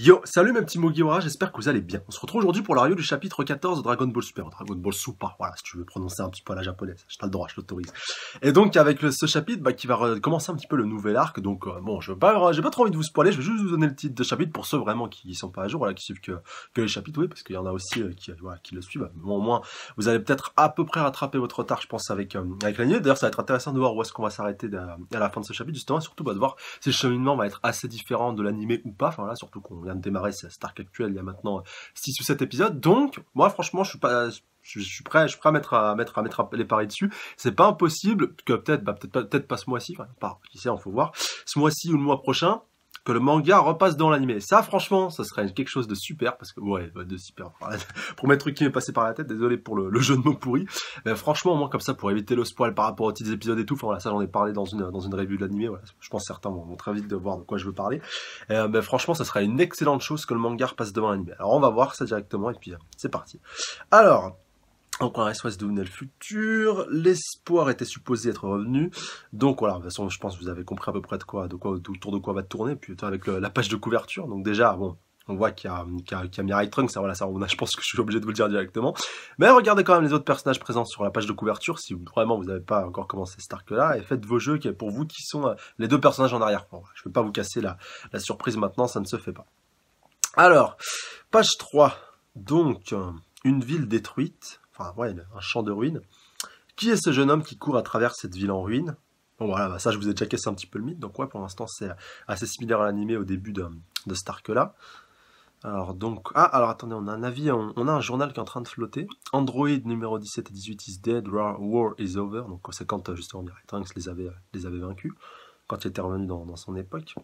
Yo, salut mes petits Mugiwara, j'espère que vous allez bien. On se retrouve aujourd'hui pour la review du chapitre 14 de Dragon Ball Super, Dragon Ball Super, voilà, si tu veux prononcer un petit peu à la japonaise, j'ai pas le droit, je l'autorise. Et donc avec ce chapitre qui va commencer un petit peu le nouvel arc, donc bon, j'ai pas trop envie de vous spoiler, je vais juste vous donner le titre de chapitre pour ceux vraiment qui sont pas à jour, voilà, qui suivent que les chapitres, oui, parce qu'il y en a aussi qui le suivent. Bon, au moins, vous allez peut-être à peu près rattraper votre retard, je pense, avec l'anime. D'ailleurs, ça va être intéressant de voir où est-ce qu'on va s'arrêter à la fin de ce chapitre, justement, et surtout de voir si le cheminement va être assez différent de l'animé ou pas, enfin là, surtout qu'on vient de démarrer cet arc actuel il y a maintenant 6 ou 7 épisodes, donc moi franchement je suis prêt à mettre les paris dessus. C'est pas impossible que peut-être pas ce mois-ci, enfin pas qui sait, on faut voir, ce mois-ci ou le mois prochain, que le manga repasse dans l'animé. Ça, franchement, ça serait quelque chose de super, parce que, ouais, de super. Pour mettre truc qui m'est passé par la tête, désolé pour le jeu de mots pourri. Mais franchement, au moins, comme ça, pour éviter le spoil par rapport aux petits épisodes et tout, enfin, voilà, ça, j'en ai parlé dans une review de l'animé, voilà. Je pense que certains vont très vite de voir de quoi je veux parler. Franchement, ça serait une excellente chose que le manga repasse devant l'animé. Alors, on va voir ça directement, et puis, c'est parti. Alors, donc on SOS devenait le futur, l'espoir était supposé être revenu, donc voilà, de toute façon je pense que vous avez compris à peu près autour de quoi va tourner, puis avec la page de couverture, donc déjà, bon, on voit qu'il y a Mirai Trunks, ça, voilà, ça, je pense que je suis obligé de vous le dire directement, mais regardez quand même les autres personnages présents sur la page de couverture, si vraiment vous n'avez pas encore commencé cet arc-là, et faites vos jeux pour vous qui sont les deux personnages en arrière-plan. Je ne vais pas vous casser la surprise maintenant, ça ne se fait pas. Alors, page 3, donc, une ville détruite, enfin ouais, un champ de ruines. Qui est ce jeune homme qui court à travers cette ville en ruine? Bon voilà, ça je vous ai déjà cassé un petit peu le mythe, donc ouais, pour l'instant c'est assez similaire à l'animé au début de cet arc-là. Alors donc, alors attendez, on a un avis, on a un journal qui est en train de flotter. Android numéro 17 et 18 is dead, war is over, donc c'est quand justement Mirai Trunks les avait vaincus, quand il était revenu dans son époque.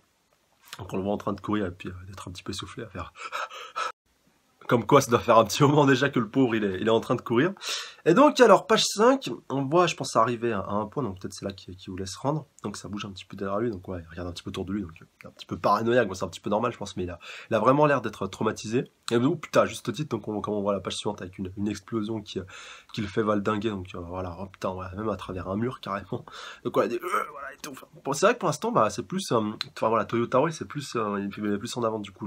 Donc on le voit en train de courir et puis d'être un petit peu essoufflé à faire... Comme quoi, ça doit faire un petit moment déjà que le pauvre, il est en train de courir. Et donc, alors, page 5, on voit, je pense, arriver à un point, donc peut-être c'est là qu'il vous laisse rendre. Donc, ça bouge un petit peu derrière lui, donc ouais, il regarde un petit peu autour de lui, donc il est un petit peu paranoïaque, bon, c'est un petit peu normal, je pense, mais il a vraiment l'air d'être traumatisé. Et donc, putain, juste au titre, donc comme on voit la page suivante, avec une explosion qui le fait valdinguer, donc voilà, oh, putain, voilà, même à travers un mur, carrément. Donc, voilà, voilà, et tout. Enfin, bon, c'est vrai que pour l'instant, bah, c'est plus, enfin, voilà, Toyotaro, c'est plus, il met plus en avant, du coup,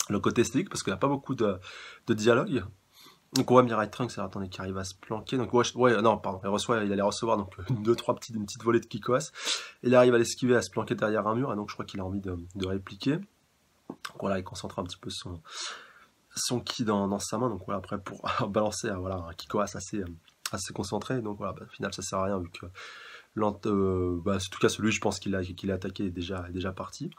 le côté esthétique, parce qu'il n'y a pas beaucoup de dialogue. Donc on voit Mirai Trunks, attendez, qui arrive à se planquer. Donc ouais, non, pardon, il allait recevoir donc une petite volée de Kikoas. Il arrive à l'esquiver, à se planquer derrière un mur, et donc je crois qu'il a envie de répliquer. Donc voilà, il concentre un petit peu son ki dans sa main. Donc voilà, après pour balancer voilà, un Kikoas assez concentré. Donc voilà, au final ça sert à rien, vu que en tout cas celui je pense qu'il a attaqué est déjà parti.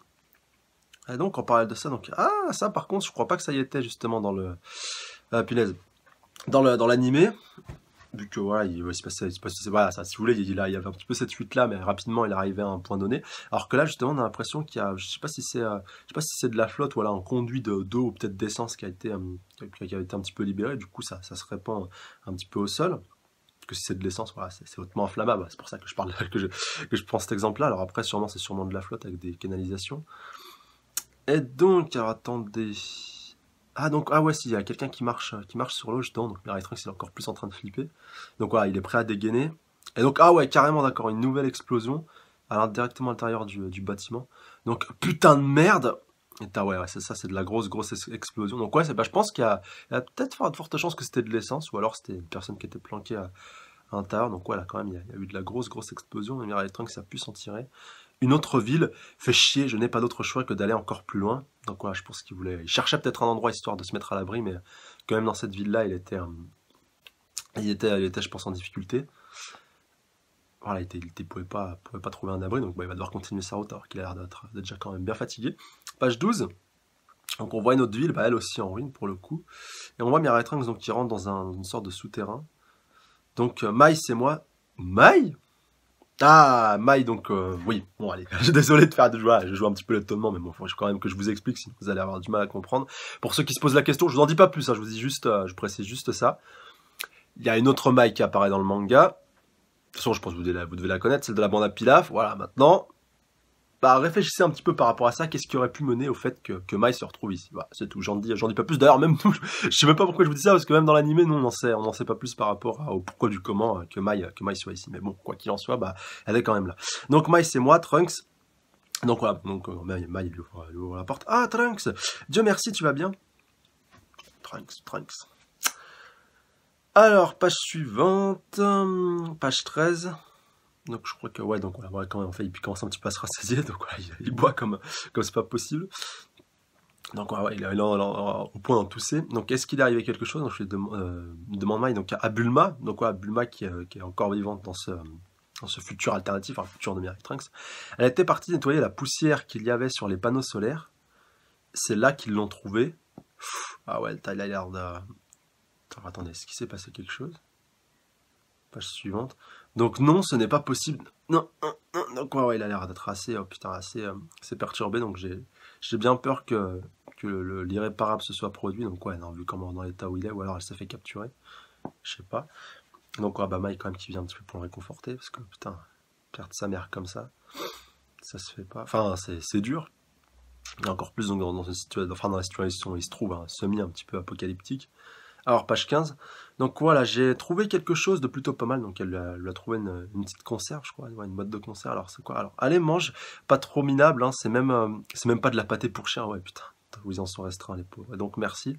Et donc, en parallèle de ça, donc, ça par contre, je crois pas que ça y était justement dans le, punaise, dans l'animé, vu que voilà, il se passait, voilà, ça, si vous voulez, il y avait un petit peu cette fuite là, mais rapidement, il est arrivé à un point donné. Alors que là, justement, on a l'impression qu'il y a, je sais pas si c'est de la flotte, voilà, un conduit d'eau ou peut-être d'essence qui a été un petit peu libéré. Du coup, ça se répand un petit peu au sol. Parce que si c'est de l'essence, voilà, c'est hautement inflammable. C'est pour ça que je parle, que je prends cet exemple-là. Alors après, c'est sûrement de la flotte avec des canalisations. Et donc, alors attendez. Ouais, si, il y a quelqu'un qui marche sur l'eau, justement. Donc, Mirai Trunks, il est encore plus en train de flipper. Donc, voilà, il est prêt à dégainer. Et donc, ouais, carrément, d'accord, une nouvelle explosion. Alors, directement à l'intérieur du bâtiment. Donc, putain de merde! Et ouais, c'est ça, c'est de la grosse explosion. Donc, ouais, je pense qu'il y a peut-être de fortes chances que c'était de l'essence, ou alors c'était une personne qui était planquée à l'intérieur. Donc, ouais, là, quand même, il y a eu de la grosse explosion. Et Mirai Trunks a pu s'en tirer. Une autre ville, fait chier, je n'ai pas d'autre choix que d'aller encore plus loin. Donc voilà, je pense il cherchait peut-être un endroit histoire de se mettre à l'abri, mais quand même dans cette ville-là, il était, je pense, en difficulté. Voilà, il pouvait pas trouver un abri, donc il va devoir continuer sa route alors qu'il a l'air d'être déjà quand même bien fatigué. Page 12. Donc on voit une autre ville, elle aussi en ruine pour le coup. Et on voit Mirai Trunks donc qui rentre dans une sorte de souterrain. Donc Mai, c'est moi. Mai? Mai, donc, oui, bon, allez, je suis désolé je joue un petit peu l'étonnement, mais bon, faut quand même que je vous explique, sinon vous allez avoir du mal à comprendre. Pour ceux qui se posent la question, je vous en dis pas plus, je vous dis juste, je précise juste ça. Il y a une autre Mai qui apparaît dans le manga. De toute façon, je pense que vous devez la connaître, celle de la bande à Pilaf. Voilà, maintenant, réfléchissez un petit peu par rapport à ça, qu'est-ce qui aurait pu mener au fait que Mai se retrouve ici. Voilà, c'est tout, j'en dis pas plus. D'ailleurs, même nous, je sais même pas pourquoi je vous dis ça, parce que même dans l'animé, nous, on n'en sait pas plus par rapport au pourquoi du comment que Mai soit ici. Mais bon, quoi qu'il en soit, elle est quand même là. Donc Mai, c'est moi, Trunks. Donc voilà, donc Mai il ouvre la porte. Ah, Trunks, Dieu merci, tu vas bien? Trunks. Alors, page suivante, page 13. Donc je crois que, ouais, donc voilà, quand même, en fait, il commence un petit peu à se rassasier, donc voilà, il boit comme c'est pas possible. Donc ouais, il est au point d'en tousser. Donc est-ce qu'il est arrivé quelque chose? Donc je lui demande Mai, donc à Bulma, donc voilà, Bulma qui est encore vivante dans ce futur alternatif, un futur de Miracle Trunks. Elle était partie nettoyer la poussière qu'il y avait sur les panneaux solaires. C'est là qu'ils l'ont trouvée. Ah ouais, il a l'air de... Attendez, est-ce qu'il s'est passé quelque chose? Page suivante. Donc non, ce n'est pas possible. Non. Donc ouais, il a l'air d'être assez, oh putain, assez perturbé. Donc j'ai bien peur que l'irréparable se soit produit. Donc ouais, non, vu comment dans l'état où il est, ou alors elle s'est fait capturer. Je sais pas. Donc ouais, bah Mai quand même qui vient un petit peu pour le réconforter, parce que putain, perdre sa mère comme ça se fait pas. Enfin, c'est dur. Et encore plus donc, dans la situation où il se trouve, semi un petit peu apocalyptique. Alors, page 15. Donc voilà, j'ai trouvé quelque chose de plutôt pas mal. Donc elle lui a trouvé une petite conserve, je crois, une boîte de conserve. Alors c'est quoi? Alors, allez, mange, pas trop minable, hein, c'est même pas de la pâtée pour chien. Ouais, putain, où ils en sont restreints, les pauvres. Et donc merci.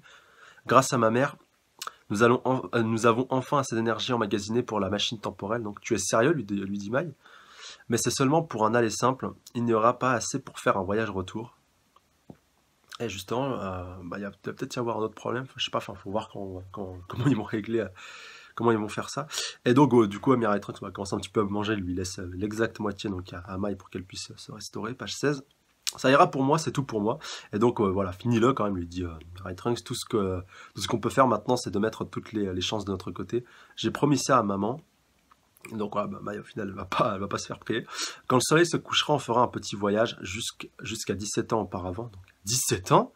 Grâce à ma mère, nous avons enfin assez d'énergie emmagasinée pour la machine temporelle. Donc tu es sérieux, lui dit Mai. Mais c'est seulement pour un aller simple. Il n'y aura pas assez pour faire un voyage retour. Et justement, il va peut-être y avoir un autre problème. Enfin, je sais pas, faut voir comment ils vont régler, comment ils vont faire ça. Et donc, du coup, Mirai Trunks va commencer un petit peu à manger, lui laisse l'exacte moitié donc à Mai pour qu'elle puisse se restaurer. Page 16. Ça ira pour moi, c'est tout pour moi. Et donc, voilà, finis-le quand même, lui dit Mirai Trunks. Tout ce qu'on peut faire maintenant, c'est de mettre toutes les chances de notre côté. J'ai promis ça à maman. Donc ouais, Mai au final elle va pas se faire prier. Quand le soleil se couchera, on fera un petit voyage jusqu'à 17 ans auparavant. Donc 17 ans.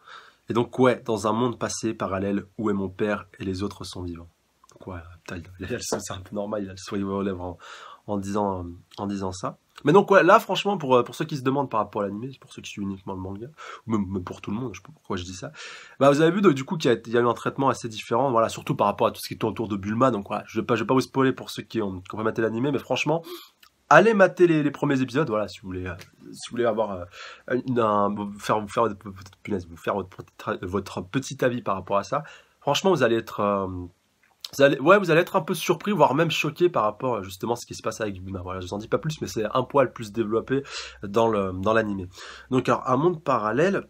Et donc ouais, dans un monde passé parallèle où est mon père et les autres sont vivants. Donc ouais, putain, c'est un peu normal, il a le sourire aux lèvres en disant ça. Mais donc ouais, là franchement pour ceux qui se demandent par rapport à l'anime, pour ceux qui suivent uniquement le manga, ou même pour tout le monde, je sais pas pourquoi je dis ça. Bah vous avez vu du coup qu'il y a eu un traitement assez différent, voilà, surtout par rapport à tout ce qui tourne autour de Bulma. Donc voilà, je vais pas vous spoiler pour ceux qui ont pas maté l'anime, mais franchement, allez mater les premiers épisodes, voilà, si vous voulez avoir vous faire votre petit avis par rapport à ça. Franchement, vous allez être vous allez être un peu surpris, voire même choqué par rapport justement à ce qui se passe avec Bulma. Voilà, je vous en dis pas plus, mais c'est un poil plus développé dans l'anime. Donc alors, un monde parallèle.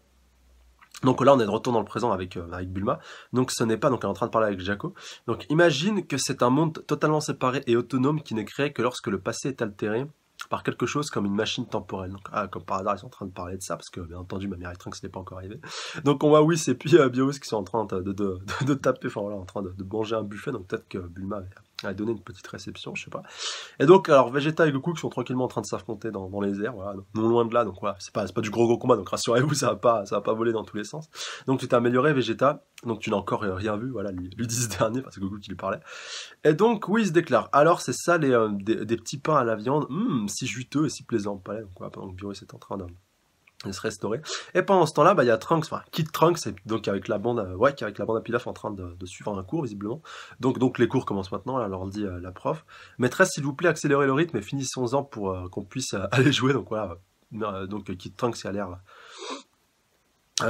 Donc là, on est de retour dans le présent avec Bulma. Donc ce n'est pas, donc elle est en train de parler avec Jaco. Donc imagine que c'est un monde totalement séparé et autonome qui n'est créé que lorsque le passé est altéré par quelque chose comme une machine temporelle. Donc, comme par hasard, ils sont en train de parler de ça, parce que, bien entendu, ma mère Trunks n'est pas encore arrivée. Donc, on voit Whis et puis Beerus qui sont en train de taper, enfin voilà, en train de manger un buffet, donc peut-être que Bulma a donné une petite réception, je sais pas. Et donc, alors, Vegeta et Goku qui sont tranquillement en train de s'affronter dans les airs, voilà, donc, non loin de là, donc voilà, c'est pas du gros combat, donc rassurez-vous, ça va pas voler dans tous les sens. Donc, tu t'es amélioré, Vegeta, donc tu n'as encore rien vu, voilà, lui dit ce dernier, parce que Goku qui lui parlait. Et donc, oui, il se déclare. Alors, c'est ça, des petits pains à la viande, si juteux et si plaisant au palais. Donc, voilà, pendant que Beerus est en train de se restaurer. Et pendant ce temps-là, il y a Trunks, enfin, Kid Trunks, et donc avec la bande à Pilaf en train de suivre un cours, visiblement. Donc les cours commencent maintenant, là, leur dit la prof. Maîtresse, s'il vous plaît, accélérez le rythme et finissons-en pour qu'on puisse aller jouer. Donc voilà, donc Kid Trunks a l'air...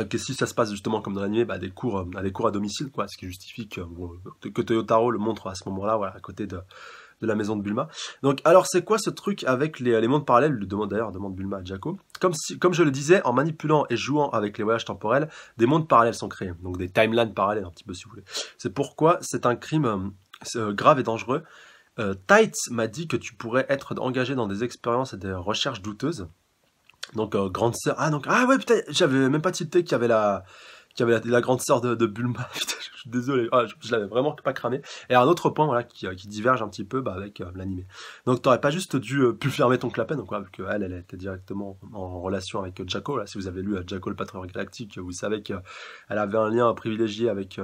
que si ça se passe justement comme dans l'anime, des cours à domicile, quoi, ce qui justifie que Toyotaro le montre à ce moment-là, voilà, à côté de la maison de Bulma. Donc, alors, c'est quoi ce truc avec les mondes parallèles? Demande Bulma à Jaco. Comme je le disais, en manipulant et jouant avec les voyages temporels, des mondes parallèles sont créés. Donc, des timelines parallèles, un petit peu, si vous voulez. C'est pourquoi c'est un crime grave et dangereux. Tights m'a dit que tu pourrais être engagé dans des expériences et des recherches douteuses. Donc, grande sœur. Ah ouais, putain, j'avais même pas tilté qu'il y avait la grande sœur de Bulma. Putain, je suis désolé, je l'avais vraiment pas cramé. Et un autre point, voilà, qui diverge un petit peu avec l'animé. Donc t'aurais pas juste dû pu fermer ton clapet, donc vu qu'elle était directement en relation avec Jaco. Là, si vous avez lu Jaco le Patriote Galactique, vous savez qu'elle avait un lien privilégié avec,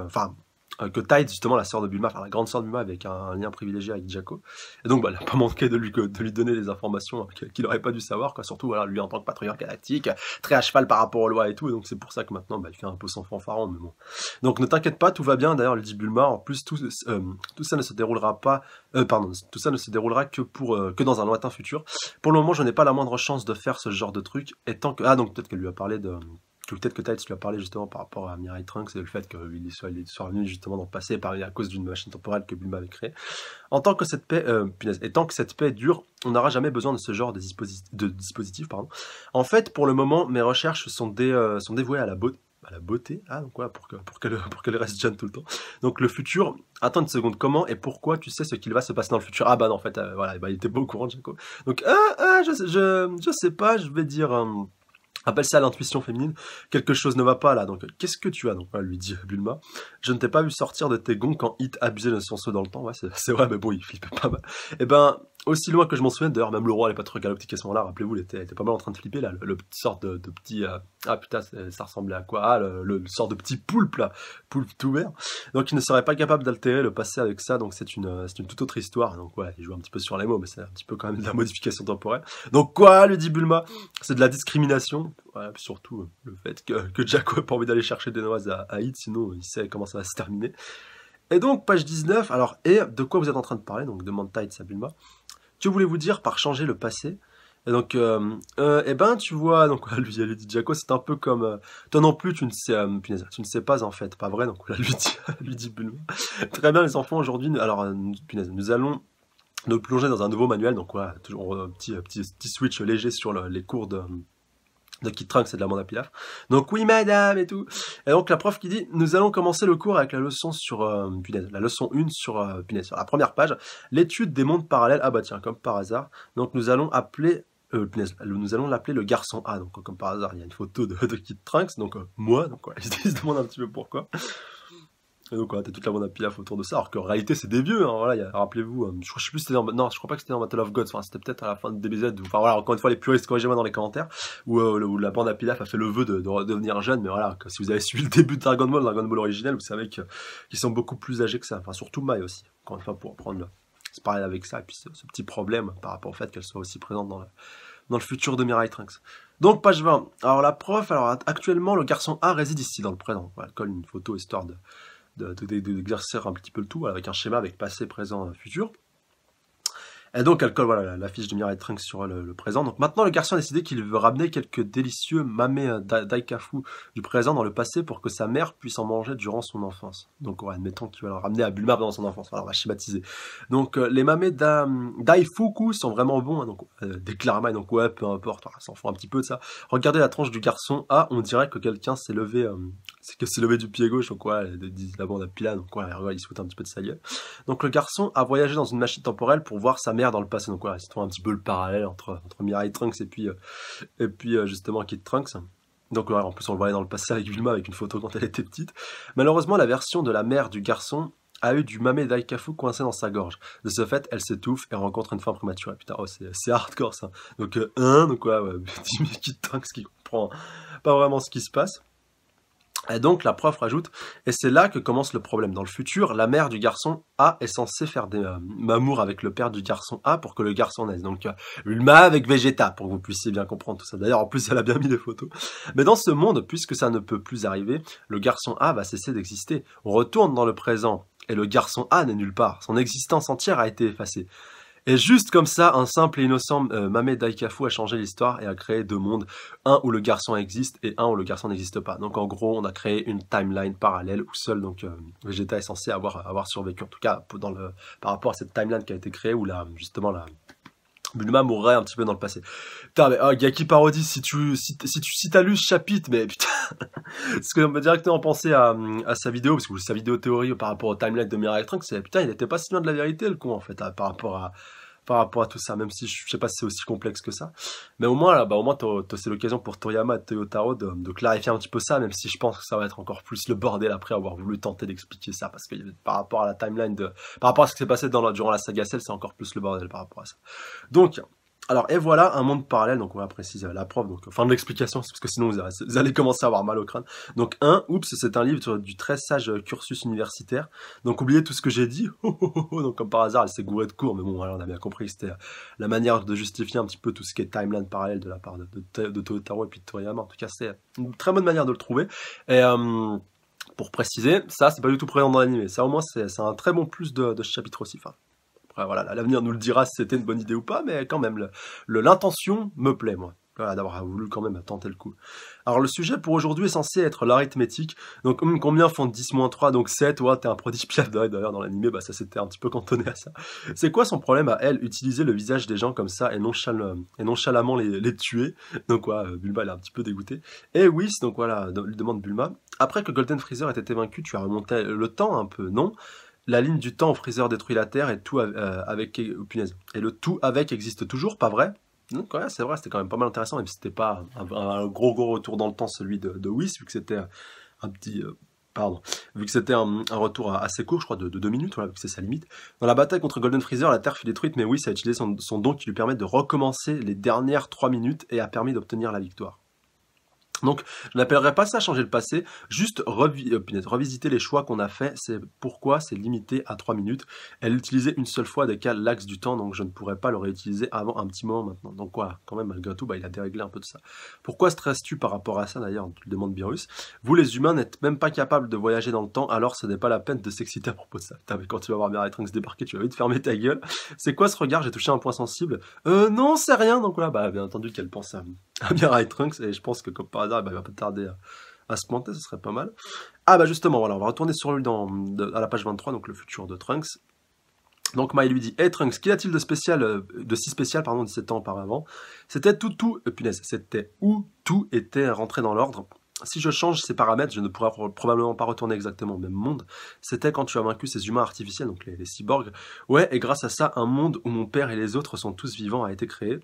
que Tide, justement, la sœur de Bulma, enfin la grande sœur de Bulma, avec un lien privilégié avec Jaco. Et donc, bah, elle n'a pas manqué de lui donner des informations qu'il n'aurait pas dû savoir, quoi. Surtout, voilà, lui en tant que patrouilleur galactique, très à cheval par rapport aux lois et tout. Et donc, c'est pour ça que maintenant, bah, il fait un peu son fanfaron, mais bon. Donc, ne t'inquiète pas, tout va bien. D'ailleurs, lui dit Bulma. En plus, tout ça ne se déroulera pas, tout ça ne se déroulera que dans un lointain futur. Pour le moment, je n'ai pas la moindre chance de faire ce genre de truc. Et tant que, donc peut-être qu'elle lui a parlé de peut-être que Tides lui a parlé justement par rapport à Mirai Trunks et le fait qu'il soit venu justement dans le passé à cause d'une machine temporelle que Bulma avait créée. En tant que cette paix, et tant que cette paix dure, on n'aura jamais besoin de ce genre de dispositif. En fait, pour le moment, mes recherches sont dévouées à la beauté. À la beauté, donc voilà, pour qu'elle reste jeune tout le temps. Donc le futur, attends une seconde, comment et pourquoi tu sais ce qu'il va se passer dans le futur? Ah bah non, en fait, voilà, il était pas au courant, Jaco. Donc, je sais pas, je vais dire... appelle ça l'intuition féminine, quelque chose ne va pas là, donc qu'est-ce que tu as? Donc lui dit Bulma, je ne t'ai pas vu sortir de tes gonds quand Hit abusait de son saut dans le temps, ouais c'est vrai, mais bon il flippait pas mal. Et ben, aussi loin que je m'en souviens, d'ailleurs même le roi n'est pas trop galactique à ce moment-là, rappelez-vous, il était pas mal en train de flipper là, le sorte de petit, ah putain ça ressemblait à quoi? Ah le sort de petit poulpe là, poulpe tout vert, donc il ne serait pas capable d'altérer le passé avec ça, donc c'est une toute autre histoire, donc ouais, il joue un petit peu sur les mots, mais c'est un petit peu quand même de la modification temporelle. Donc quoi, lui dit Bulma, c'est de la discrimination. Voilà, surtout le fait que Jaco n'a pas envie d'aller chercher des noises à Hit, sinon il sait comment ça va se terminer. Et donc, page 19, alors, et de quoi vous êtes en train de parler? Donc, demande Tide à Bulma. Que voulez-vous dire par changer le passé? Et donc, eh ben, tu vois, donc, lui dit Jaco, c'est un peu comme, toi non plus, tu ne sais pas en fait, pas vrai? Donc, là, lui dit Bulma. Très bien, les enfants, aujourd'hui, alors, nous allons nous plonger dans un nouveau manuel, donc voilà, toujours un petit switch léger sur les cours de Kid Trunks et de l'Amanda Pilaf. Donc oui madame et tout. Et donc la prof qui dit, nous allons commencer le cours avec la leçon sur la leçon 1 sur sur la première page, l'étude des mondes parallèles. Ah bah tiens, comme par hasard. Donc nous allons appeler nous allons l'appeler le garçon A. Donc comme par hasard, il y a une photo de Kid Trunks, donc moi, donc voilà, ils se demandent un petit peu pourquoi. Et donc, on a toute la bande à Pilaf autour de ça, alors qu'en réalité, c'est des vieux, hein, voilà, rappelez-vous, je sais plus si c'était non, je crois pas que c'était dans Battle of Gods, enfin, c'était peut-être à la fin de DBZ, enfin, voilà, encore une fois, les puristes, corrigez-moi dans les commentaires, où la bande à Pilaf a fait le vœu de redevenir jeune, mais voilà, si vous avez suivi le début de Dragon Ball originel, vous savez qu'ils sont beaucoup plus âgés que ça, enfin, surtout Mai aussi, encore une fois, pour prendre se parler avec ça, et puis ce petit problème par rapport au fait qu'elle soit aussi présente dans le futur de Mirai Trunks. Donc, page 20. Alors, la prof, actuellement, le garçon A réside ici, dans le présent. Voilà, elle colle une photo histoire d'exercer un petit peu le tout, avec un schéma avec passé, présent, futur. Et donc, elle colle voilà, la fiche de Mirai Trunks sur le présent. Donc maintenant, le garçon a décidé qu'il veut ramener quelques délicieux mame daikafu du présent dans le passé pour que sa mère puisse en manger durant son enfance. Donc, ouais, admettons qu'il va le ramener à Bulma pendant son enfance. Alors, on va schématiser. Donc, les mame daifuku sont vraiment bons. Hein, donc, déclare Mai. Donc, ouais, peu importe. Voilà, s'en fout un petit peu de ça. Regardez la tranche du garçon A. On dirait que quelqu'un s'est levé, du pied gauche. Donc, ouais, disent la bande à Pila. Donc, ouais, il se fout un petit peu de sa gueule. Donc, le garçon a voyagé dans une machine temporelle pour voir sa mère dans le passé. Donc voilà, c'est un petit peu le parallèle entre Mirai Trunks et puis justement Kid Trunks. Donc voilà, en plus on le voyait dans le passé avec Bulma avec une photo quand elle était petite. Malheureusement, la version de la mère du garçon a eu du mame daikafu coincé dans sa gorge. De ce fait, elle s'étouffe et rencontre une fin prématurée. Putain, oh, c'est hardcore ça. Donc donc ouais, Kid Trunks qui comprend pas vraiment ce qui se passe. Et donc la prof rajoute, et c'est là que commence le problème. Dans le futur, la mère du garçon A est censée faire des mamours avec le père du garçon A pour que le garçon naisse. Donc Bulma avec Vegeta, pour que vous puissiez bien comprendre tout ça. D'ailleurs, en plus, elle a bien mis des photos. Mais dans ce monde, puisque ça ne peut plus arriver, le garçon A va cesser d'exister. On retourne dans le présent, et le garçon A n'est nulle part. Son existence entière a été effacée. Et juste comme ça, un simple et innocent mame daikafu a changé l'histoire et a créé deux mondes, un où le garçon existe et un où le garçon n'existe pas. Donc en gros, on a créé une timeline parallèle où seul donc Vegeta est censé avoir survécu. En tout cas, par rapport à cette timeline qui a été créée où justement Bulma mourrait un petit peu dans le passé. Putain, mais Gaki parodie, si t'as lu ce chapitre, mais putain, parce que on peut directement penser à sa vidéo, parce que sa vidéo théorie par rapport au timeline de Mirai Trunks, c'est putain, il était pas si loin de la vérité le con en fait, par rapport à tout ça, même si je sais pas si c'est aussi complexe que ça. Mais au moins, là, c'est l'occasion pour Toriyama et Toyotaro de clarifier un petit peu ça, même si je pense que ça va être encore plus le bordel après avoir voulu tenter d'expliquer ça, parce que par rapport à la timeline par rapport à ce qui s'est passé durant la saga Cell, c'est encore plus le bordel par rapport à ça. Donc, Alors, et voilà un monde parallèle, donc on va préciser la preuve, donc fin de l'explication, parce que sinon vous allez commencer à avoir mal au crâne. Donc oups, c'est un livre du très sage cursus universitaire, donc oubliez tout ce que j'ai dit, donc comme par hasard elle s'est gourée de cours, mais bon voilà, on a bien compris que c'était la manière de justifier un petit peu tout ce qui est timeline parallèle de la part de Totaro et puis de Toriyama, en tout cas c'est une très bonne manière de le trouver, et pour préciser, ça c'est pas du tout présent dans l'anime, ça au moins c'est un très bon plus de ce chapitre aussi, enfin. Après, voilà, l'avenir nous le dira si c'était une bonne idée ou pas, mais quand même, l'intention me plaît, moi. Voilà, d'avoir voulu quand même tenter le coup. Alors, le sujet pour aujourd'hui est censé être l'arithmétique. Donc, combien font 10 moins 3, donc 7? Ouais, t'es un prodige piaf. D'ailleurs, dans l'animé, bah, ça s'était un petit peu cantonné à ça. C'est quoi son problème à elle, utiliser le visage des gens comme ça et nonchalamment les tuer? Donc, ouais, Bulma, elle est un petit peu dégoûtée. Et Whis, donc voilà, lui demande Bulma. Après que Golden Freezer ait été vaincu, tu as remonté le temps un peu, non? La ligne du temps où Freezer détruit la Terre et tout avec... punaise. Et le tout avec existe toujours, pas vrai? Donc ouais, c'est vrai, c'était quand même pas mal intéressant, même si c'était pas un gros retour dans le temps, celui de Whis, vu que c'était un petit... pardon. Vu que c'était un retour assez court, je crois, de 2 minutes, voilà, vu que c'est sa limite. Dans la bataille contre Golden Freezer, la Terre fut détruite, mais Whis a utilisé son don qui lui permet de recommencer les dernières 3 minutes et a permis d'obtenir la victoire. Donc, je n'appellerais pas ça changer le passé, juste revisiter les choix qu'on a fait, c'est pourquoi c'est limité à 3 minutes. Elle l'utilisait une seule fois décale l'axe du temps, donc je ne pourrais pas le réutiliser avant un petit moment maintenant. Donc voilà, quand même, malgré tout, bah, il a déréglé un peu de ça. Pourquoi stresses-tu par rapport à ça d'ailleurs, tu le demandes Beerus. Vous les humains n'êtes même pas capables de voyager dans le temps, alors ce n'est pas la peine de s'exciter à propos de ça. Putain, mais quand tu vas voir Mirai Trunks débarquer, tu vas vite fermer ta gueule. C'est quoi ce regard? J'ai touché un point sensible. Non, c'est rien, donc voilà, bah bien entendu qu'elle pense à Mirai Trunks, et je pense que comme par hasard, bah, il va pas tarder à se planter, ce serait pas mal. Ah bah justement, voilà, on va retourner sur lui à la page 23, donc le futur de Trunks. Donc Mai lui dit, hey Trunks, qu'y a-t-il de si spécial, pardon, 17 ans auparavant? C'était punaise, c'était où tout était rentré dans l'ordre. Si je change ces paramètres, je ne pourrais probablement pas retourner exactement au même monde. C'était quand tu as vaincu ces humains artificiels, donc les cyborgs. Ouais, et grâce à ça, un monde où mon père et les autres sont tous vivants a été créé.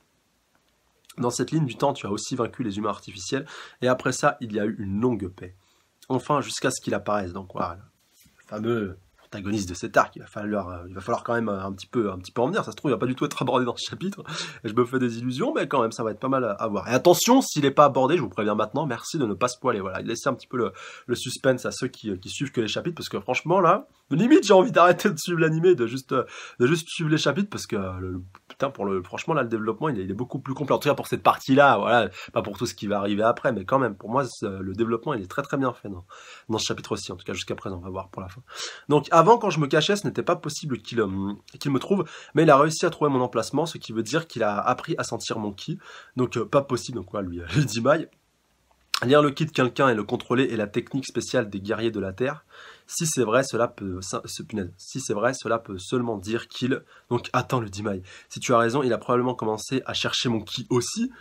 Dans cette ligne du temps, tu as aussi vaincu les humains artificiels, et après ça, il y a eu une longue paix. Enfin, jusqu'à ce qu'il apparaisse, donc voilà, le fameux antagoniste de cet arc, il va falloir quand même un petit peu en venir, ça se trouve, il va pas du tout être abordé dans ce chapitre, et je me fais des illusions, mais quand même, ça va être pas mal à voir. Et attention, s'il n'est pas abordé, je vous préviens maintenant, merci de ne pas spoiler, voilà, laissez un petit peu le suspense à ceux qui suivent que les chapitres, parce que franchement, là, limite, j'ai envie d'arrêter de suivre l'animé, de juste suivre les chapitres, parce que, putain, franchement, là, le développement, il est beaucoup plus complet, en tout cas pour cette partie-là, voilà, pas pour tout ce qui va arriver après, mais quand même, pour moi, le développement, il est très très bien fait dans ce chapitre aussi, en tout cas jusqu'à présent, on va voir pour la fin. Donc avant, quand je me cachais, ce n'était pas possible qu'il me trouve, mais il a réussi à trouver mon emplacement, ce qui veut dire qu'il a appris à sentir mon ki, donc pas possible, donc voilà, lui dit Mai. Lire le ki de quelqu'un et le contrôler est la technique spéciale des guerriers de la Terre. Si c'est vrai, cela peut seulement dire qu'il... Donc attends, le dit Mai. Si tu as raison, il a probablement commencé à chercher mon ki aussi.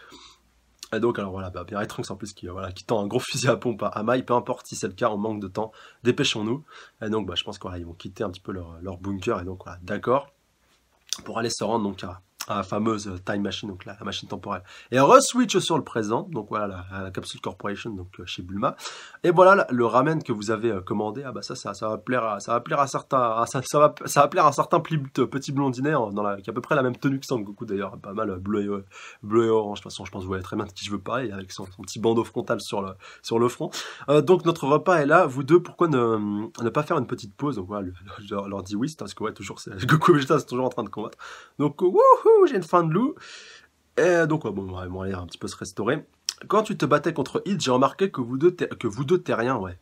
Et donc, alors voilà, Mirai Trunks en plus qui tend un gros fusil à pompe à Mai, peu importe si c'est le cas, on manque de temps, dépêchons-nous. Et donc, je pense qu'ils vont quitter un petit peu leur bunker, et donc voilà, d'accord, pour aller se rendre donc à la fameuse Time Machine, donc la machine temporelle. Et re-switch sur le présent, donc voilà, la Capsule Corporation, donc chez Bulma. Et voilà le ramen que vous avez commandé. Ah bah ça va plaire à certains, ça va plaire à certains petits blondinets qui a à peu près la même tenue que Sangoku d'ailleurs, pas mal bleu et orange. De toute façon, je pense que vous voyez très bien de qui je veux parler, avec son petit bandeau frontal sur le front. Donc notre repas est là. Vous deux, pourquoi ne pas faire une petite pause? Donc voilà, je leur dis oui, parce que ouais, toujours Goku et Vegeta sont toujours en train de combattre. Donc wouhou, j'ai une faim de loup. Et donc bon, ils vont aller un petit peu se restaurer. Quand tu te battais contre Hit, j'ai remarqué que vous deux terriens, ouais.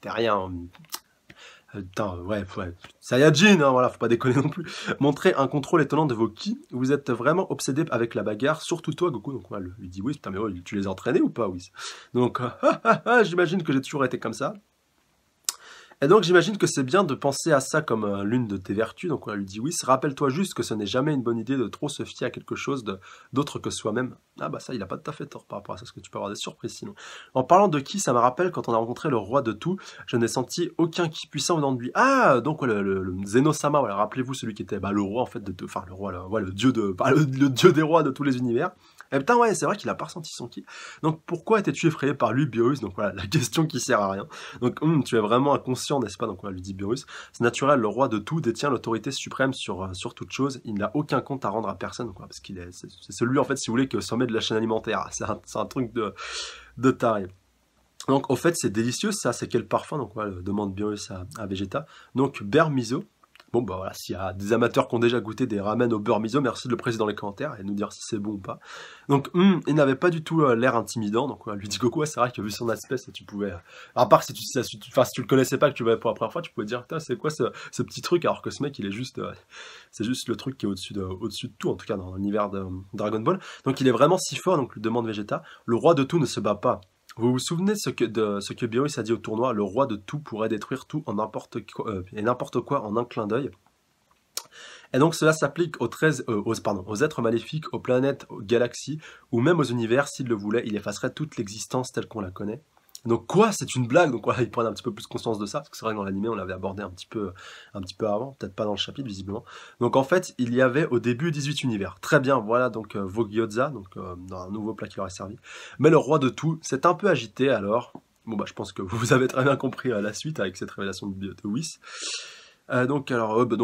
Terriens. Putain, ouais. Saiyajin, hein, voilà, faut pas déconner non plus. Montrez un contrôle étonnant de vos ki. Vous êtes vraiment obsédé avec la bagarre, surtout toi, Goku. Donc, voilà, lui dit oui, putain, mais oh, tu les as entraînés ou pas, oui. Donc, j'imagine que j'ai toujours été comme ça. Et donc j'imagine que c'est bien de penser à ça comme l'une de tes vertus, donc on lui dit oui, rappelle-toi juste que ce n'est jamais une bonne idée de trop se fier à quelque chose d'autre que soi-même. Ah bah ça, il a pas tout à fait tort par rapport à ça, parce que tu peux avoir des surprises sinon. En parlant de ki, ça me rappelle quand on a rencontré le roi de tout, je n'ai senti aucun ki puissant venant de lui. Ah, donc le Zeno-sama, voilà, rappelez-vous celui qui était le roi en fait, le dieu des rois de tous les univers. Et putain, ouais, c'est vrai qu'il a pas ressenti son ki. Donc, pourquoi étais-tu effrayé par lui, Beerus? Donc, voilà, la question qui sert à rien. Donc, tu es vraiment inconscient, n'est-ce pas? Donc, voilà, lui dit Beerus. C'est naturel, le roi de tout détient l'autorité suprême sur toute chose. Il n'a aucun compte à rendre à personne, quoi, parce c'est celui, en fait, si vous voulez, que sommet de la chaîne alimentaire. C'est un truc de taré. Donc, au fait, c'est délicieux, ça, c'est quel parfum? Donc, voilà, demande Beerus à Vegeta. Donc, beurre miso. Bon, bah voilà, s'il y a des amateurs qui ont déjà goûté des ramen au beurre miso, merci de le préciser dans les commentaires et nous dire si c'est bon ou pas. Donc, il n'avait pas du tout l'air intimidant. Donc, lui dit Goku, ouais, c'est vrai que vu son aspect, ça, tu pouvais. À part si si tu le connaissais pas, que tu voyais pour la première fois, tu pouvais dire, putain, c'est quoi ce petit truc? Alors que ce mec, il est juste. C'est juste le truc qui est au-dessus de tout, en tout cas, dans l'univers de Dragon Ball. Donc, il est vraiment si fort, donc lui demande Vegeta. Le roi de tout ne se bat pas. Vous vous souvenez de ce que Beerus a dit au tournoi? Le roi de tout pourrait détruire tout en et n'importe quoi en un clin d'œil. Et donc cela s'applique aux êtres maléfiques, aux planètes, aux galaxies, ou même aux univers. S'il le voulait, il effacerait toute l'existence telle qu'on la connaît. Donc quoi? C'est une blague? Donc voilà, ils prennent un petit peu plus conscience de ça, parce que c'est vrai que dans l'animé, on l'avait abordé un petit peu avant, peut-être pas dans le chapitre, visiblement. Donc en fait, il y avait au début 18 univers. Très bien, voilà donc vos Gyozza, donc dans un nouveau plat qui leur est servi. Mais le roi de tout s'est un peu agité alors. Bon bah je pense que vous avez très bien compris la suite avec cette révélation de Whis. Donc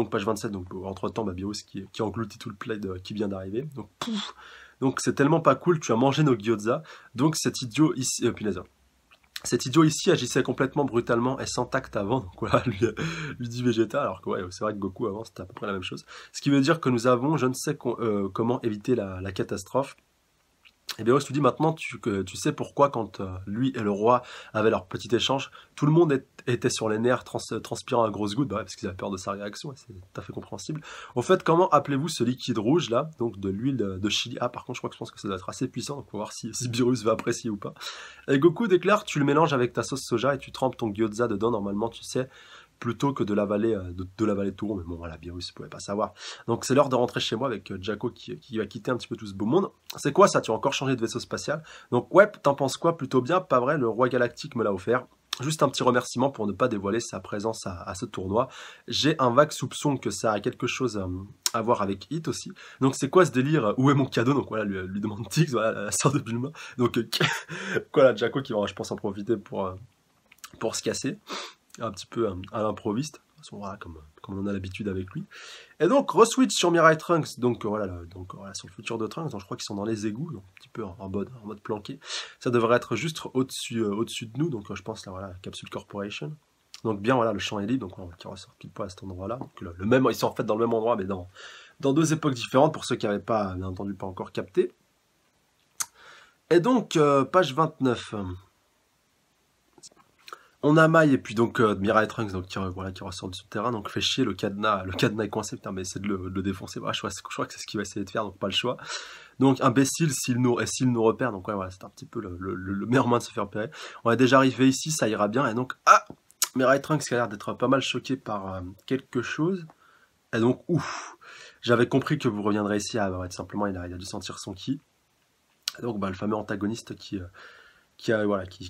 page 27, donc entre-temps, Beerus qui engloutit tout le plaid qui vient d'arriver. Donc pouf. Donc c'est tellement pas cool, tu as mangé nos Gyozza. Donc cet idiot ici, punaise. Cet idiot ici agissait complètement brutalement et sans tact avant, donc voilà, lui dit Vegeta, alors que ouais, c'est vrai que Goku avant c'était à peu près la même chose. Ce qui veut dire que nous avons, je ne sais comment éviter la catastrophe. Et Beerus lui dit maintenant, tu sais pourquoi quand lui et le roi avaient leur petit échange, tout le monde était sur les nerfs, transpirant à grosses gouttes, bah ouais, parce qu'ils avaient peur de sa réaction, et c'est tout à fait compréhensible. Au fait, comment appelez-vous ce liquide rouge là, donc de l'huile de chili? Ah, par contre, je pense que ça doit être assez puissant, donc on va voir si Beerus va apprécier ou pas. Et Goku déclare, tu le mélanges avec ta sauce soja et tu trempes ton gyoza dedans, normalement, tu sais, plutôt que de l'avaler tout rond. Mais bon, voilà, Beerus ne pouvait pas savoir. Donc c'est l'heure de rentrer chez moi avec Jaco qui va quitter un petit peu tout ce beau monde. C'est quoi ça? Tu as encore changé de vaisseau spatial? Donc ouais, t'en penses quoi? Plutôt bien, pas vrai? Le roi galactique me l'a offert. Juste un petit remerciement pour ne pas dévoiler sa présence à ce tournoi. J'ai un vague soupçon que ça a quelque chose à voir avec Hit aussi. Donc c'est quoi ce délire? Où est mon cadeau? Donc voilà, lui demande Tix, voilà, la sœur de Bulma. Donc voilà, Jaco qui va, je pense, en profiter pour se casser un petit peu à l'improviste. De toute façon, voilà, comme on a l'habitude avec lui. Et donc, re-switch sur Mirai Trunks. Donc voilà, sur le futur de Trunks. Donc je crois qu'ils sont dans les égouts, donc, un petit peu en mode planqué. Ça devrait être juste au-dessus de nous. Donc je pense là, voilà, Capsule Corporation. Donc bien, voilà, le champ est libre. Donc on qui ressort pile poil à cet endroit-là. Donc le même, ils sont en fait dans le même endroit, mais dans deux époques différentes, pour ceux qui n'avaient pas, bien entendu, pas encore capté. Et donc, page 29. On a Mai et puis donc Mirai Trunks donc, qui ressort du terrain, donc fait chier, le cadenas est coincé, putain mais c'est de le défoncer, je crois que c'est ce qu'il va essayer de faire, donc pas le choix. Donc imbécile s'il nous repère, donc ouais, voilà, c'est un petit peu le meilleur moyen de se faire repérer. On est déjà arrivé ici, ça ira bien, et donc Mirai Trunks qui a l'air d'être pas mal choqué par quelque chose, et donc ouf, j'avais compris que vous reviendrez ici, tout simplement il a dû sentir son ki. Et donc le fameux antagoniste qui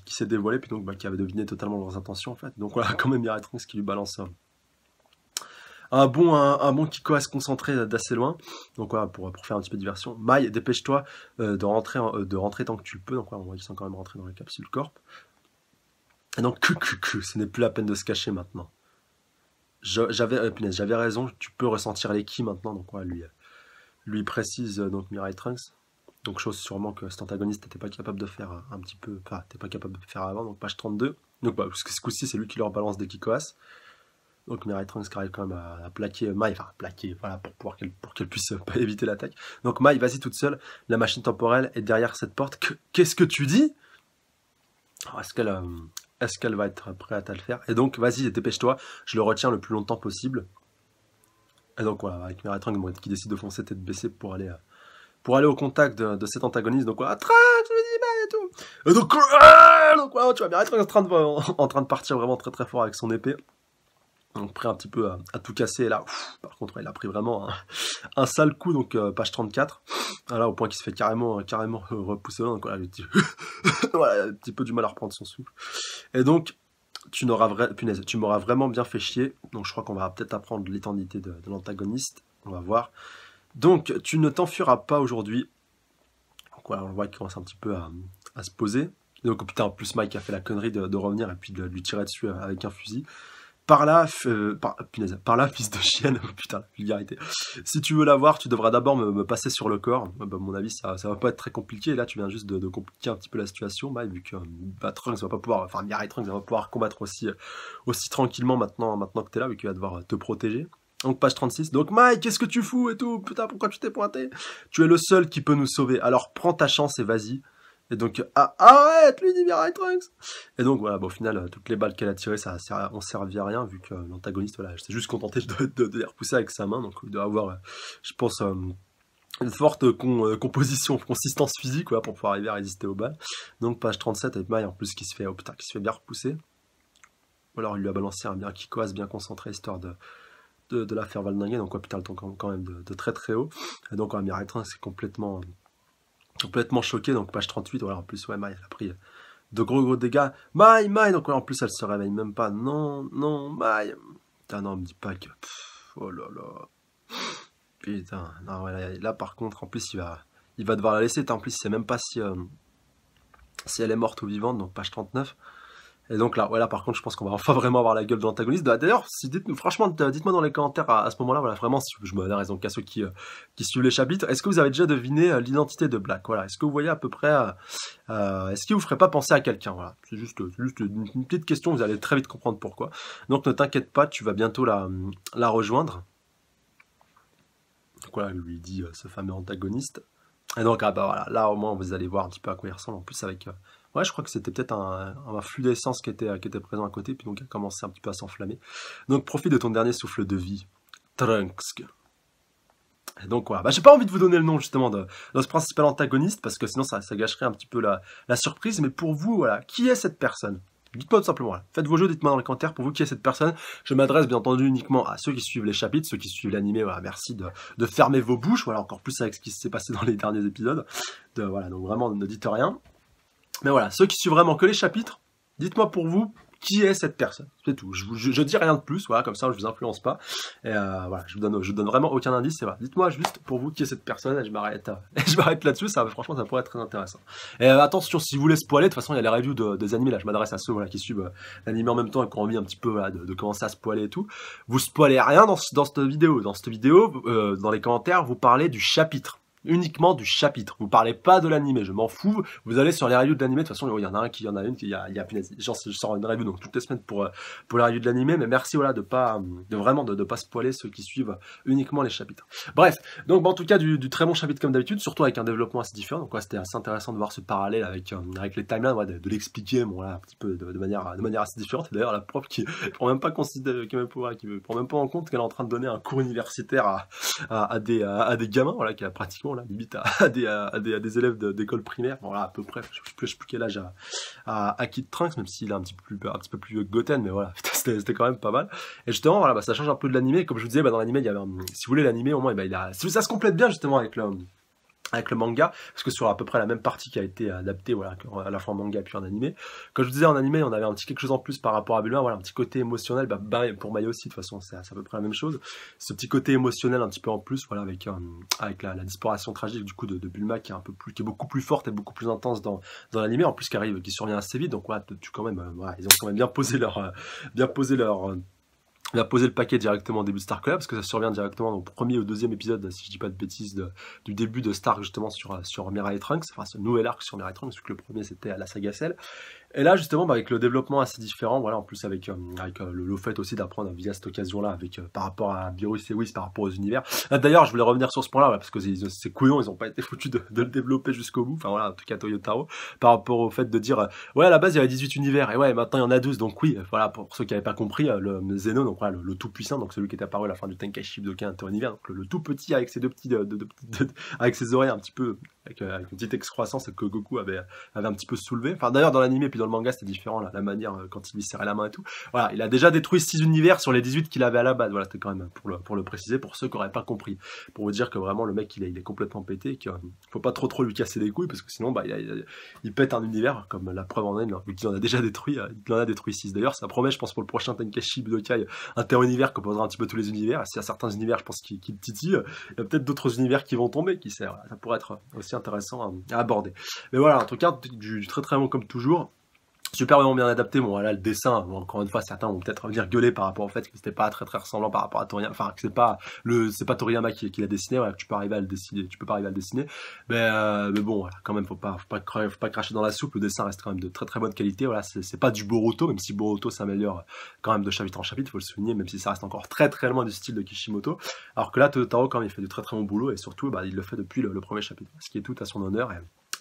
s'est dévoilé, puis donc qui avait deviné totalement leurs intentions en fait. Donc voilà, quand même Mirai Trunks qui lui balance un bon Kiko à se concentrer d'assez loin. Donc voilà, pour faire un petit peu de diversion. Mai, dépêche-toi de rentrer tant que tu le peux. Donc voilà, on voit qu'ils sont quand même rentrés dans la capsule corp. Et donc ce n'est plus la peine de se cacher maintenant. J'avais raison, tu peux ressentir les ki maintenant. Donc voilà, lui précise donc Mirai Trunks. Donc chose sûrement que cet antagoniste n'était pas capable de faire un petit peu, enfin, n'était pas capable de faire avant, donc page 32. Donc parce que ce coup-ci, c'est lui qui leur balance des Kikoas. Donc Mirai Trunks arrive quand même à plaquer Mai, enfin plaquer, voilà, pour qu'elle puisse pas éviter l'attaque. Donc Mai, vas-y toute seule, la machine temporelle est derrière cette porte. Qu'est-ce que tu dis? Est-ce qu'elle va être prête à le faire? Et donc vas-y, dépêche-toi, je le retiens le plus longtemps possible. Et donc voilà, avec Mirai Trunks qui décide de foncer tête baissée pour aller au contact de cet antagoniste. Donc voilà, Trunks, je me dis, et tout. Et donc voilà, tu vois bien Trunks en train de partir vraiment très très fort avec son épée. Donc prêt un petit peu à tout casser. Et là, par contre, il a pris vraiment un sale coup. Donc page 34. Là, au point qu'il se fait carrément repousser. Donc voilà, voilà, un petit peu du mal à reprendre son souffle. Et donc, tu m'auras vraiment bien fait chier. Donc je crois qu'on va peut-être apprendre l'éternité de l'antagoniste. On va voir. Donc, tu ne t'enfuiras pas aujourd'hui. Donc voilà, on le voit qu'il commence un petit peu à se poser. Et donc, oh, putain, en plus, Mike a fait la connerie de revenir et puis de lui tirer dessus avec un fusil. Par là, punaise, par là, fils de chienne, putain, la vulgarité. Si tu veux la voir, tu devras d'abord me passer sur le corps. Bah, à mon avis, ça va pas être très compliqué. Là, tu viens juste de compliquer un petit peu la situation, Mike, vu que Trunks va pas pouvoir, enfin, Mirai Trunks va pas pouvoir combattre aussi tranquillement maintenant que t'es là, vu qu'il va devoir te protéger. Donc, page 36. Donc, Mike, qu'est-ce que tu fous et tout? Putain, pourquoi tu t'es pointé? Tu es le seul qui peut nous sauver. Alors, prends ta chance et vas-y. Et donc, arrête, lui dit Mirai Trunks. Et donc, voilà, bon, au final, toutes les balles qu'elle a tirées, on servi à rien, vu que l'antagoniste, voilà, s'est juste contenté de les repousser avec sa main. Donc, il doit avoir, je pense, une forte consistance physique, voilà, pour pouvoir arriver à résister aux balles. Donc, page 37, avec Mai, en plus, qui se fait bien repousser. Ou alors, il lui a balancé un bien Kikoas bien concentré, histoire de la faire valdinguer. Donc, ouais, putain, le temps quand même de très très haut. Et donc, Mirai Trunks, c'est complètement choqué. Donc, page 38, voilà, en plus, ouais, Mai, elle a pris de gros dégâts. Mai, donc voilà, en plus, elle se réveille même pas. Non, Mai. Putain, non, me dis pas que... oh là là. Putain, non, ouais, là, par contre, en plus, il va devoir la laisser. En plus, il sait même pas si elle est morte ou vivante, donc page 39. Et donc là, voilà, par contre, je pense qu'on va enfin vraiment avoir la gueule de l'antagoniste. D'ailleurs, franchement, dites-moi dans les commentaires à ce moment-là, voilà, vraiment, si je me donne raison qu'à ceux qui suivent les chapitres, est-ce que vous avez déjà deviné l'identité de Black? Voilà, est-ce que vous voyez à peu près, est-ce qu'il vous ferait pas penser à quelqu'un? Voilà, c'est juste une petite question, vous allez très vite comprendre pourquoi. Donc ne t'inquiète pas, tu vas bientôt la rejoindre. Donc voilà, lui dit ce fameux antagoniste. Et donc, bah voilà, là au moins vous allez voir un petit peu à quoi il ressemble, en plus avec... ouais, je crois que c'était peut-être un flux d'essence qui était présent à côté, puis donc il a commencé un petit peu à s'enflammer. Donc profite de ton dernier souffle de vie, Trunks. Et donc voilà, bah, j'ai pas envie de vous donner le nom justement de ce principal antagoniste, parce que sinon ça gâcherait un petit peu la surprise, mais pour vous, voilà, qui est cette personne? Dites-moi tout simplement, voilà. Faites vos jeux, dites-moi dans les commentaires pour vous qui est cette personne. Je m'adresse bien entendu uniquement à ceux qui suivent les chapitres, ceux qui suivent l'animé, voilà, merci de fermer vos bouches, voilà, encore plus avec ce qui s'est passé dans les derniers épisodes. Voilà, donc vraiment ne dites rien. Mais voilà, ceux qui suivent vraiment que les chapitres, dites-moi pour vous, qui est cette personne? C'est tout. Je dis rien de plus, voilà, comme ça je vous influence pas. Et voilà, je vous donne vraiment aucun indice. Et voilà, dites-moi juste pour vous qui est cette personne. Et je m'arrête là-dessus. Franchement, ça pourrait être très intéressant. Et attention, si vous voulez spoiler, de toute façon, il y a les reviews des animés. Là, je m'adresse à ceux voilà, qui suivent l'animé en même temps et qui ont envie un petit peu voilà, de commencer à spoiler et tout. Vous spoilez rien dans cette vidéo. Dans cette vidéo, dans les commentaires, vous parlez du chapitre. Uniquement du chapitre. Vous parlez pas de l'animé, je m'en fous. Vous allez sur les reviews de l'animé. De toute façon, il y en a un qui, il y en a une qui, il y a genre, je sors une review donc toutes les semaines pour la review de l'animé. Mais merci voilà de pas spoiler ceux qui suivent uniquement les chapitres. Bref, donc en tout cas du très bon chapitre comme d'habitude, surtout avec un développement assez différent. Donc ouais, c'était assez intéressant de voir ce parallèle avec les timelines, ouais, de l'expliquer, bon voilà, un petit peu de manière assez différente. Et d'ailleurs la prof qui prend même pas prend même pas en compte qu'elle est en train de donner un cours universitaire à des gamins, voilà, qui a pratiquement là, limite à des élèves d'école primaire. Bon, là, à peu près, je sais plus quel âge à Kid Trunks, même s'il est un petit peu plus Goten, mais voilà, c'était quand même pas mal. Et justement, voilà, bah, ça change un peu de l'animé. Comme je vous disais, bah, dans l'animé, il y avait si vous voulez, l'animé, au moins, bah, ça se complète bien, justement, avec le manga, parce que sur à peu près la même partie qui a été adaptée, voilà, à la fois en manga puis en animé. Comme je vous disais, en animé, on avait un petit quelque chose en plus par rapport à Bulma, voilà, un petit côté émotionnel, bah pour Maya aussi, de toute façon, c'est à peu près la même chose. Ce petit côté émotionnel un petit peu en plus, voilà, avec la disparition tragique du coup de Bulma qui est beaucoup plus forte et beaucoup plus intense dans l'animé, en plus qui survient assez vite, donc voilà, voilà, ils ont quand même bien posé il a posé le paquet directement au début de Star Collab, parce que ça survient directement au premier ou deuxième épisode, si je dis pas de bêtises, du début de Star justement sur Mirai Trunks, enfin ce nouvel arc sur Mirai Trunks, vu que le premier c'était à la saga Cell. Et là justement, bah, avec le développement assez différent, voilà, en plus avec le fait aussi d'apprendre via cette occasion-là, par rapport à Beerus et Whis, par rapport aux univers. D'ailleurs, je voulais revenir sur ce point-là, voilà, parce que ces couillons, ils ont pas été foutus de le développer jusqu'au bout, enfin voilà, en tout cas Toyotaro, par rapport au fait de dire, ouais, à la base il y avait 18 univers, et ouais, maintenant il y en a 12, donc oui, voilà, pour ceux qui n'avaient pas compris, le Zeno, donc voilà, le tout puissant, donc celui qui est apparu à la fin du Tenkaichi Budokai Inter-Univers, donc le tout petit avec ses deux petits, avec ses oreilles un petit peu, avec une petite excroissance que Goku avait un petit peu soulevé. Enfin d'ailleurs dans l'animé puis dans le manga c'était différent, la manière quand il lui serrait la main et tout. Voilà, il a déjà détruit 6 univers sur les 18 qu'il avait à la base. Voilà, c'était quand même pour le préciser pour ceux qui n'auraient pas compris. Pour vous dire que vraiment le mec il est complètement pété et qu'il faut pas trop lui casser les couilles parce que sinon bah il pète un univers comme la preuve en est, vu qu'il en a déjà détruit, il en a détruit 6. D'ailleurs ça promet, je pense, pour le prochain Tenkaichi Budokai Inter-Univers qu'on posera un petit peu tous les univers. S'il y a certains univers je pense qui titillent, il y a peut-être d'autres univers qui vont tomber, qui sert. Ça pourrait être aussi intéressant à aborder. Mais voilà, en tout cas, du très très bon comme toujours. Superbement bien adapté. Bon, voilà, le dessin, bon, encore une fois, certains vont peut-être venir gueuler par rapport au fait que c'était pas très très ressemblant par rapport à Toriyama, enfin, que c'est pas Toriyama qui l'a dessiné, voilà, que tu peux arriver à le dessiner, tu peux pas arriver à le dessiner. Mais bon, voilà, quand même, faut pas cracher dans la soupe. Le dessin reste quand même de très très bonne qualité. Voilà, c'est pas du Boruto, même si Boruto s'améliore quand même de chapitre en chapitre, faut le souligner, même si ça reste encore très très loin du style de Kishimoto. Alors que là, Totaro, quand même, il fait du très très bon boulot, et surtout, bah, il le fait depuis le premier chapitre, ce qui est tout à son honneur,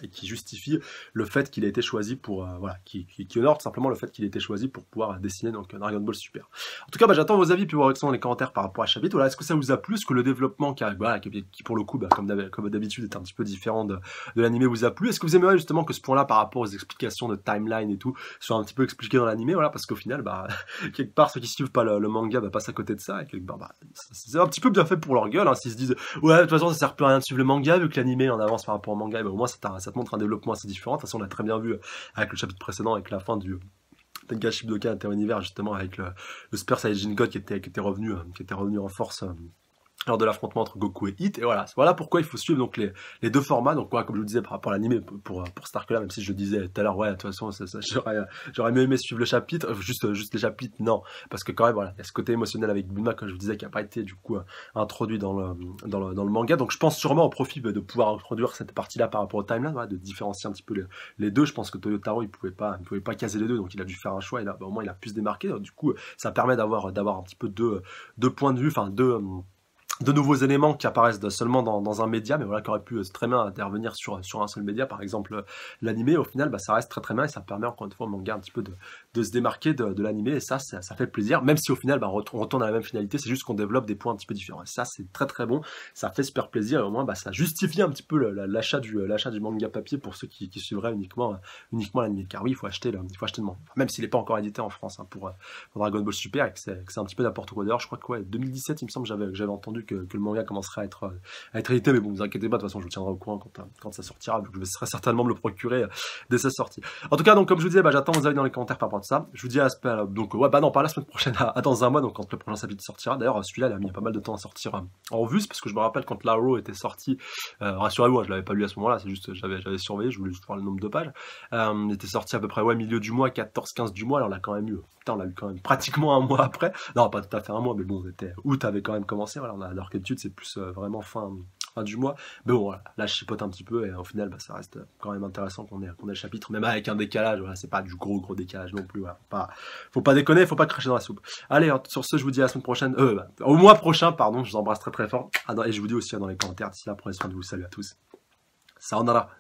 et qui justifie le fait qu'il a été choisi pour voilà, qui honore tout simplement le fait qu'il ait été choisi pour pouvoir dessiner donc Dragon Ball Super. En tout cas, bah, j'attends vos avis puis vos réactions dans les commentaires par rapport à ce chapitre. Voilà, est-ce que ça vous a plu? Est-ce que le développement voilà, qui pour le coup, bah, comme d'habitude, est un petit peu différent de l'animé vous a plu? Est-ce que vous aimeriez justement que ce point-là par rapport aux explications de timeline et tout soit un petit peu expliqué dans l'animé? Voilà, parce qu'au final, bah, quelque part, ceux qui suivent pas le manga bah, passent à côté de ça, et quelque part, bah, c'est un petit peu bien fait pour leur gueule, hein, s'ils se disent ouais, de toute façon, ça sert plus à rien de suivre le manga vu que l'animé en avance par rapport au manga, bah, au moins ça te montre un développement assez différent. De toute façon, on l'a très bien vu avec le chapitre précédent, avec la fin du Tenkaichi Budokai Inter-Univers, justement, avec le Super Saiyajin God qui était revenu en force lors de l'affrontement entre Goku et Hit. Et voilà pourquoi il faut suivre donc les deux formats. Donc comme je vous disais par rapport à l'anime pour cet arc-là, même si je le disais tout à l'heure, ouais, de toute façon j'aurais mieux aimé suivre le chapitre, juste les chapitres, non, parce que quand même voilà, il y a ce côté émotionnel avec Bulma, comme je vous disais, qui n'a pas été du coup introduit dans le manga. Donc je pense sûrement au profit de pouvoir introduire cette partie-là par rapport au timeline, voilà, de différencier un petit peu les deux. Je pense que Toyotaro il pouvait pas caser les deux, donc il a dû faire un choix, et là bah, au moins il a pu se démarquer. Donc, du coup ça permet d'avoir un petit peu deux points de vue, enfin de nouveaux éléments qui apparaissent seulement dans un média, mais voilà, qui auraient pu très bien intervenir sur un seul média, par exemple l'animé. Au final, bah, ça reste très très bien, et ça permet encore une fois au manga un petit peu de se démarquer de l'animé, et ça fait plaisir, même si au final, bah, on retourne à la même finalité, c'est juste qu'on développe des points un petit peu différents. Et ça, c'est très très bon, ça fait super plaisir, et au moins, bah, ça justifie un petit peu l'achat du manga papier pour ceux qui suivraient uniquement l'animé. Car oui, il faut acheter le manga, même s'il n'est pas encore édité en France, hein, pour Dragon Ball Super, et que c'est un petit peu n'importe quoi. D'ailleurs, je crois que ouais, 2017, il me semble que j'avais entendu que le manga commencerait à être édité, mais bon, vous inquiétez pas, de toute façon je vous tiendrai au courant quand ça sortira, donc je serai certainement me le procurer dès sa sortie. En tout cas, donc comme je vous disais, bah, j'attends vos avis dans les commentaires par rapport à ça. Je vous dis donc ouais, bah non, pas la semaine prochaine, à dans un mois, donc quand le prochain chapitre sortira. D'ailleurs, celui-là il a mis pas mal de temps à sortir en revue, parce que je me rappelle quand l'Arrow était sorti, rassurez-vous, je l'avais pas lu à ce moment-là, c'est juste j'avais surveillé, je voulais juste voir le nombre de pages. Il était sorti à peu près milieu du mois, 14-15 du mois, alors on l'a quand même eu. On l'a eu quand même pratiquement un mois après. Non, pas tout à fait un mois, mais bon, août avait quand même commencé. Voilà, alors que d'habitude, c'est plus vraiment fin du mois. Mais bon, voilà, là, je chipote un petit peu, et au final, bah, ça reste quand même intéressant qu'on ait le chapitre, même avec un décalage. Voilà, c'est pas du gros décalage non plus. Voilà, faut pas déconner, faut pas cracher dans la soupe. Allez, sur ce, je vous dis à la semaine prochaine, au mois prochain, pardon, je vous embrasse très très fort. Et je vous dis aussi dans les commentaires, d'ici là, prenez soin de vous. Salut à tous. Sayonara.